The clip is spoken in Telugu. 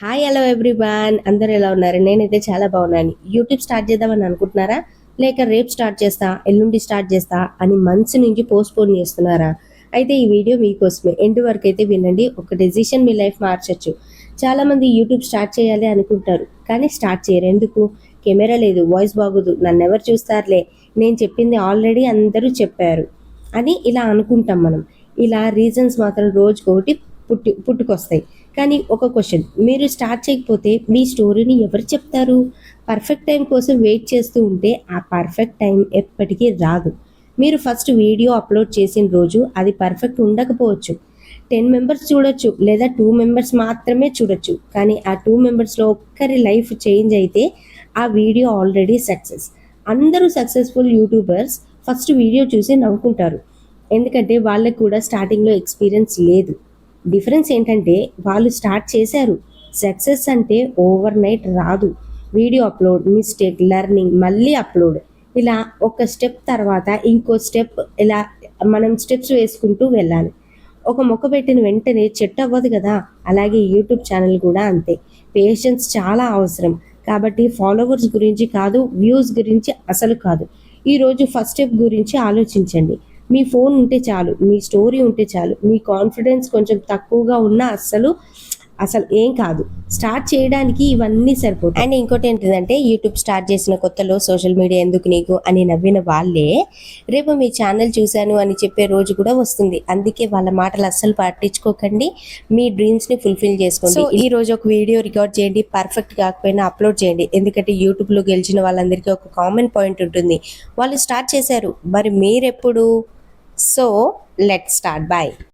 హాయ్ హలో ఎవ్రీవన్, అందరూ ఎలా ఉన్నారు? నేనైతే చాలా బాగున్నాను. యూట్యూబ్ స్టార్ట్ చేద్దామని అనుకుంటున్నారా? లేక రేపు స్టార్ట్ చేస్తా, ఎల్లుండి స్టార్ట్ చేస్తా అని మంత్స్ నుంచి పోస్ట్పోన్ చేస్తున్నారా? అయితే ఈ వీడియో మీకోసమే. ఎండ్ వరకు అయితే వినండి. ఒక డెసిషన్ మీ లైఫ్ మార్చొచ్చు. చాలామంది యూట్యూబ్ స్టార్ట్ చేయాలి అనుకుంటారు, కానీ స్టార్ట్ చేయరు. ఎందుకు? కెమెరా లేదు, వాయిస్ బాగోదు, నన్ను ఎవరు చూస్తారులే, నేను చెప్పింది ఆల్రెడీ అందరూ చెప్పారు అని ఇలా అనుకుంటాం మనం. ఇలా రీజన్స్ మాత్రం రోజుకొకటి పుట్టుకొస్తాయి. కానీ ఒక క్వశ్చన్, మీరు స్టార్ట్ చేయకపోతే మీ స్టోరీని ఎవరు చెప్తారు? పర్ఫెక్ట్ టైం కోసం వెయిట్ చేస్తూ ఉంటే ఆ పర్ఫెక్ట్ టైం ఎప్పటికీ రాదు. మీరు ఫస్ట్ వీడియో అప్లోడ్ చేసిన రోజు అది పర్ఫెక్ట్ ఉండకపోవచ్చు. 10 మెంబర్స్ చూడొచ్చు, లేదా 2 మెంబర్స్ మాత్రమే చూడొచ్చు. కానీ ఆ 2 మెంబర్స్లో ఒక్కరి లైఫ్ చేంజ్ అయితే ఆ వీడియో ఆల్రెడీ సక్సెస్. అందరూ సక్సెస్ఫుల్ యూట్యూబర్స్ ఫస్ట్ వీడియో చూసి నవ్వుకుంటారు, ఎందుకంటే వాళ్ళకు కూడా స్టార్టింగ్లో ఎక్స్పీరియన్స్ లేదు. డిఫరెన్స్ ఏంటంటే వాళ్ళు స్టార్ట్ చేశారు. సక్సెస్ అంటే ఓవర్ నైట్ రాదు. వీడియో అప్లోడ్, మిస్టేక్, లెర్నింగ్, మళ్ళీ అప్లోడ్, ఇలా ఒక స్టెప్ తర్వాత ఇంకో స్టెప్, ఇలా మనం స్టెప్స్ వేసుకుంటూ వెళ్ళాలి. ఒక మొక్క పెట్టిన వెంటనే చెట్టు అవ్వదు కదా, అలాగే యూట్యూబ్ ఛానల్ కూడా అంతే. పేషెన్స్ చాలా అవసరం. కాబట్టి ఫాలోవర్స్ గురించి కాదు, వ్యూస్ గురించి అసలు కాదు. ఈరోజు ఫస్ట్ స్టెప్ గురించి ఆలోచించండి. మీ ఫోన్ ఉంటే చాలు, మీ స్టోరీ ఉంటే చాలు, మీ కాన్ఫిడెన్స్ కొంచెం తక్కువగా ఉన్నా అస్సలు అసలు ఏం కాదు. స్టార్ట్ చేయడానికి ఇవన్నీ సరిపోతాయి. అండ్ ఇంకోటి ఏంటిదంటే, యూట్యూబ్ స్టార్ట్ చేసిన కొత్తలో సోషల్ మీడియా ఎందుకు నీకు అని నవ్విన వాళ్ళే రేపు మీ ఛానల్ చూశాను అని చెప్పే రోజు కూడా వస్తుంది. అందుకే వాళ్ళ మాటలు అస్సలు పట్టించుకోకండి. మీ డ్రీమ్స్ని ఫుల్ఫిల్ చేసుకోండి. సో ఈ రోజు ఒక వీడియో రికార్డ్ చేయండి, పర్ఫెక్ట్ కాకపోయినా అప్లోడ్ చేయండి. ఎందుకంటే యూట్యూబ్లో గెలిచిన వాళ్ళందరికీ ఒక కామన్ పాయింట్ ఉంటుంది, వాళ్ళు స్టార్ట్ చేశారు, మరి మీరెప్పుడు? So let's start. బాయ్.